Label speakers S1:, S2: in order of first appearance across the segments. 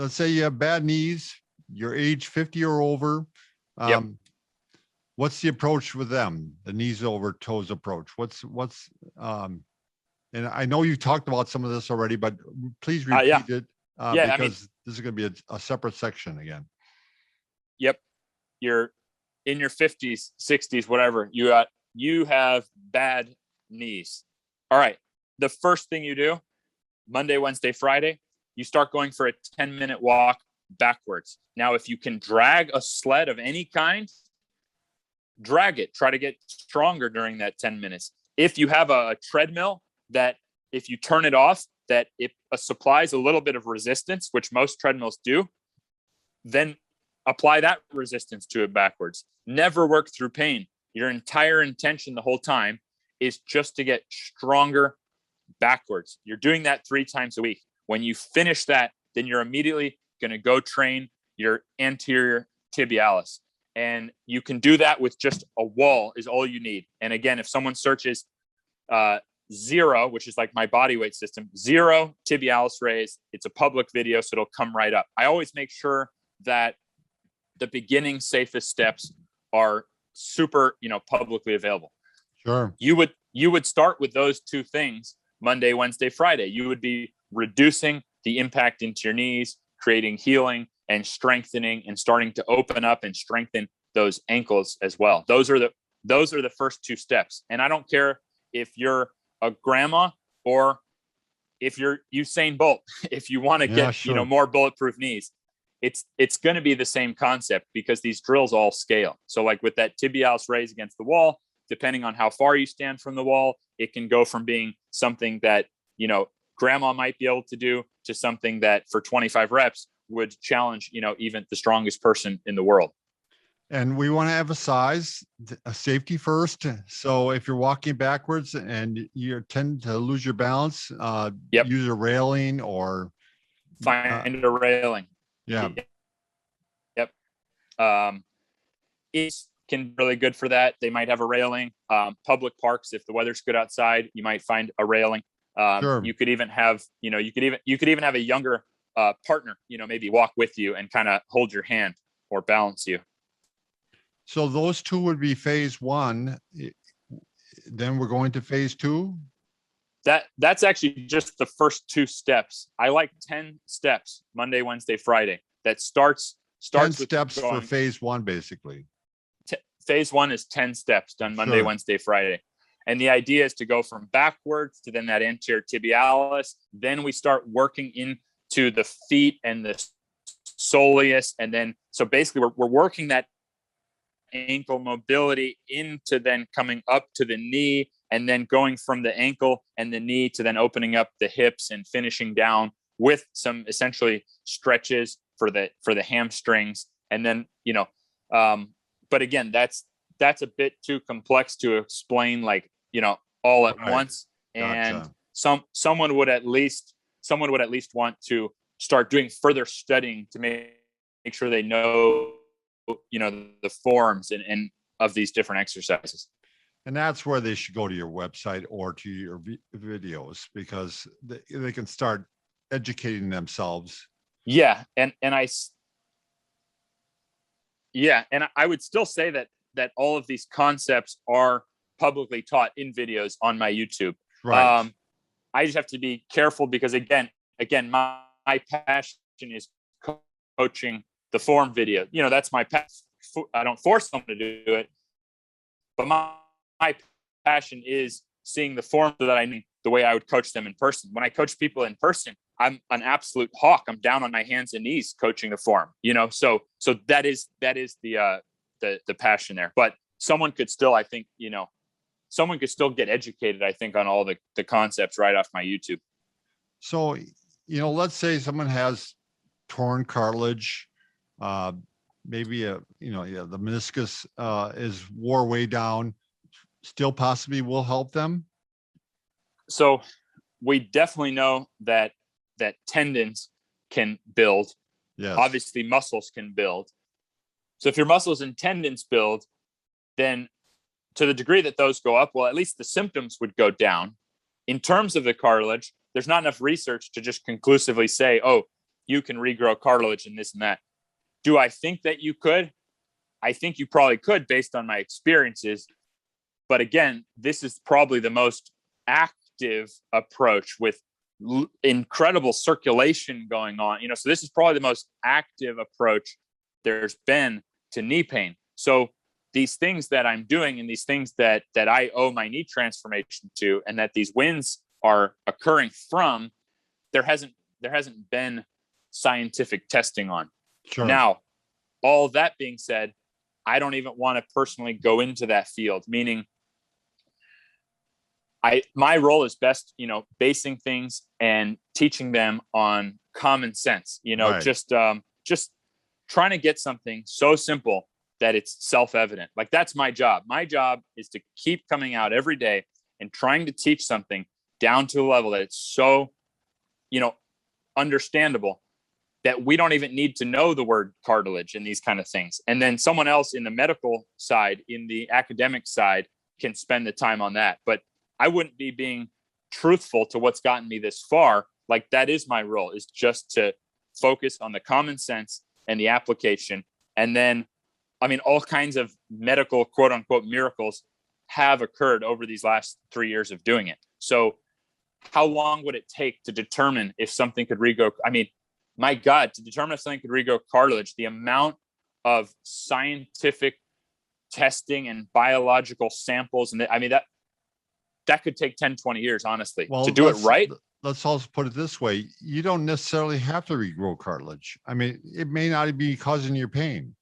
S1: let's say you have bad knees, you're age 50 or over.
S2: Yep.
S1: What's the approach with them? The knees over toes approach. And I know you talked about some of this already, but please repeat it because this is going to be a separate section again.
S2: Yep. You're in your 50s, 60s, whatever. You have bad knees. All right. The first thing you do, Monday, Wednesday, Friday, you start going for a 10-minute walk backwards. Now, if you can drag a sled of any kind, drag it. Try to get stronger during that 10 minutes. If you have a treadmill that if you turn it off, that it supplies a little bit of resistance, which most treadmills do, then apply that resistance to it backwards. Never work through pain. Your entire intention the whole time is just to get stronger backwards. You're doing that 3 times a week. When you finish that, then you're immediately going to go train your anterior tibialis. And you can do that with just a wall is all you need. And again, if someone searches zero, which is like my body weight system, zero tibialis raise, it's a public video, so it'll come right up. I always make sure that the beginning safest steps are super, publicly available.
S1: Sure.
S2: You would start with those 2 things, Monday, Wednesday, Friday. You would be reducing the impact into your knees, creating healing and strengthening and starting to open up and strengthen those ankles as well. Those are the first 2 steps. And I don't care if you're a grandma or if you're Usain Bolt, if you want to get, more bulletproof knees, it's going to be the same concept because these drills all scale. So like with that tibialis raise against the wall, depending on how far you stand from the wall, it can go from being something that, grandma might be able to do to something that for 25 reps would challenge, even the strongest person in the world.
S1: And we want to emphasize safety first. So if you're walking backwards and you tend to lose your balance, use a railing or
S2: find a railing.
S1: Yeah.
S2: Yep. It's can be really good for that. They might have a railing. Public parks, if the weather's good outside, you might find a railing.
S1: Sure.
S2: You could even have, you could even have a younger partner, maybe walk with you and kind of hold your hand or balance you.
S1: So those 2 would be phase 1. Then we're going to phase 2.
S2: That's actually just the first 2 steps. I like 10 steps, Monday, Wednesday, Friday. That starts
S1: 10 steps for phase 1, basically.
S2: Phase 1 is 10 steps done Monday, Wednesday, Friday. And the idea is to go from backwards to then that anterior tibialis. Then we start working into the feet and the soleus. And then, so basically we're working that ankle mobility into then coming up to the knee and then going from the ankle and the knee to then opening up the hips and finishing down with some essentially stretches for the hamstrings. And then, but again, that's a bit too complex to explain, like, all at once. And
S1: gotcha.
S2: someone would at least want to start doing further studying to make sure they know, the forms and of these different exercises.
S1: And that's where they should go to your website or to your videos, because they can start educating themselves.
S2: Yeah. And I would still say that all of these concepts are publicly taught in videos on my YouTube.
S1: Right.
S2: I just have to be careful because again, my passion is coaching the form video. That's my passion. I don't force someone to do it, but my passion is seeing the form that I need the way I would coach them in person. When I coach people in person, I'm an absolute hawk. I'm down on my hands and knees coaching the form, so that is the passion there. But someone could still, I think, someone could still get educated, I think, on all the concepts right off my YouTube.
S1: So, let's say someone has torn cartilage, maybe the meniscus is wore way down, still possibly will help them.
S2: So we definitely know that tendons can build.
S1: Yes.
S2: Obviously muscles can build. So if your muscles and tendons build, then to the degree that those go up, well, at least the symptoms would go down. In terms of the cartilage, there's not enough research to just conclusively say, oh, you can regrow cartilage and this and that. Do I think that you could? I think you probably could based on my experiences. But again, this is probably the most active approach with incredible circulation going on. So this is probably the most active approach there's been to knee pain. So these things that I'm doing and these things that I owe my knee transformation to, and that these wins are occurring from, there hasn't been scientific testing on.
S1: Sure.
S2: Now, all that being said, I don't even want to personally go into that field, meaning my role is best, basing things and teaching them on common sense,
S1: Right.
S2: just trying to get something so simple that it's self-evident. Like, that's my job. My job is to keep coming out every day and trying to teach something down to a level that it's so, understandable that we don't even need to know the word cartilage and these kind of things. And then someone else in the medical side, in the academic side, can spend the time on that. But I wouldn't be being truthful to what's gotten me this far. Like, that is my role, is just to focus on the common sense and the application. And then, all kinds of medical, quote unquote, miracles have occurred over these last 3 years of doing it. So how long would it take to determine if something could regrow? My God, to determine if something could regrow cartilage, the amount of scientific testing and biological samples, and that could take 10, 20 years, honestly, to do it right.
S1: Let's also put it this way. You don't necessarily have to regrow cartilage. It may not be causing your pain.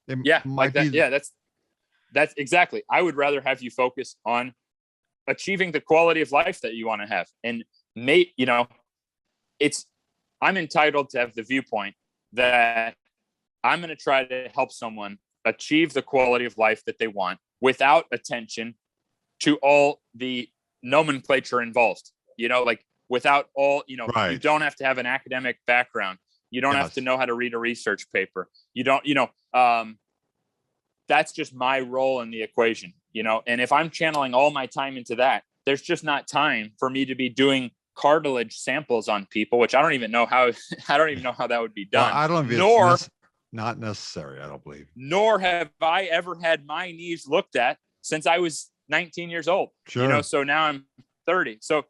S2: That's exactly. I would rather have you focus on achieving the quality of life that you want to have. And I'm entitled to have the viewpoint that I'm going to try to help someone achieve the quality of life that they want without attention to all the nomenclature involved, without all,
S1: Right.
S2: You don't have to have an academic background. You don't have to know how to read a research paper. You don't, that's just my role in the equation, and if I'm channeling all my time into that, there's just not time for me to be doing cartilage samples on people, which I don't even know how that would be done.
S1: Well, I don't know if it's not necessary. I don't believe.
S2: Nor have I ever had my knees looked at since I was 19 years old.
S1: Sure.
S2: So now I'm 30. So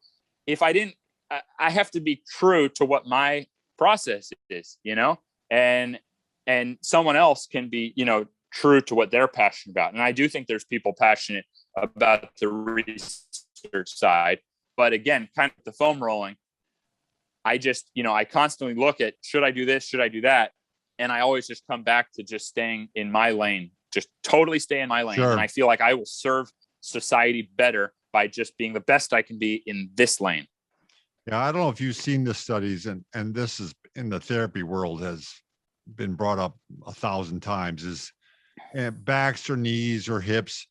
S2: if I didn't, I have to be true to what my process is, and someone else can be, true to what they're passionate about. And I do think there's people passionate about the research side, but again, kind of the foam rolling, I just, I constantly look at, should I do this? Should I do that? And I always just come back to just staying in my lane, just totally stay in my lane.
S1: Sure.
S2: And I feel like I will serve society better by just being the best I can be in this lane.
S1: Yeah. I don't know if you've seen the studies, and this is in the therapy world, has been brought up 1,000 times, is backs or knees or hips.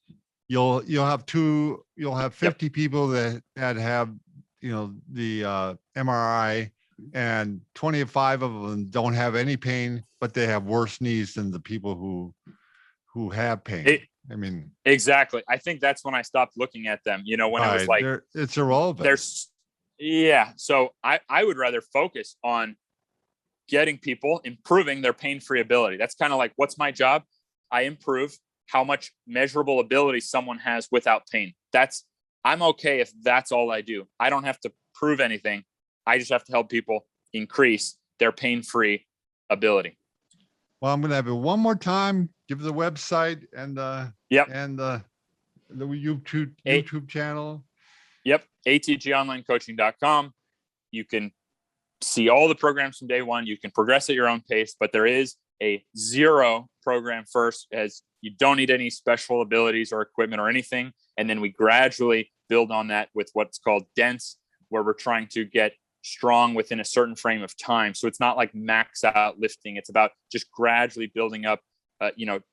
S1: You'll have 50 people that have, the MRI, and 25 of them don't have any pain, but they have worse knees than the people who have pain.
S2: Exactly. I think that's when I stopped looking at them, when it was like,
S1: it's irrelevant.
S2: So I would rather focus on getting people improving their pain-free ability. That's kind of like, what's my job? I improve how much measurable ability someone has without pain. I'm okay if that's all I do. I don't have to prove anything. I just have to help people increase their pain-free ability.
S1: Well, I'm going to have it one more time. Give the website and the YouTube channel.
S2: Yep. atgonlinecoaching.com. You can see all the programs from day one. You can progress at your own pace, but there is a 0 program first, as you don't need any special abilities or equipment or anything. And then we gradually build on that with what's called dense, where we're trying to get strong within a certain frame of time. So it's not like max out lifting. It's about just gradually building up,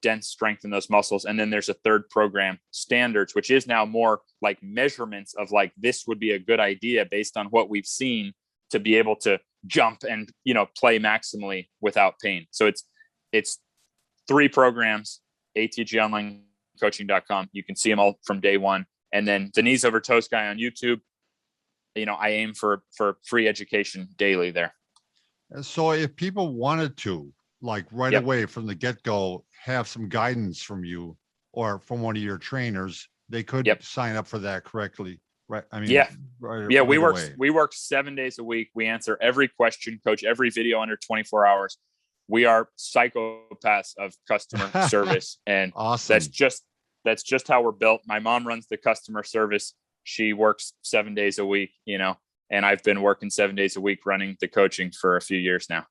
S2: dense strength in those muscles. And then there's a third program, standards, which is now more like measurements of like, this would be a good idea based on what we've seen to be able to jump and, play maximally without pain. So it's 3 programs, atgonlinecoaching.com. You can see them all from day one. And then the Knees Over Toes guy on YouTube. I aim for free education daily there.
S1: So if people wanted to, like right
S2: Yep.
S1: away from the get-go, have some guidance from you or from one of your trainers, they could
S2: Yep.
S1: sign up for that correctly, right? I mean,
S2: Yeah. Yeah.
S1: right away.
S2: We work 7 days a week. We answer every question, coach every video under 24 hours. We are psychopaths of customer service. And
S1: Awesome.
S2: that's just how we're built. My mom runs the customer service. She works 7 days a week, and I've been working 7 days a week running the coaching for a few years now.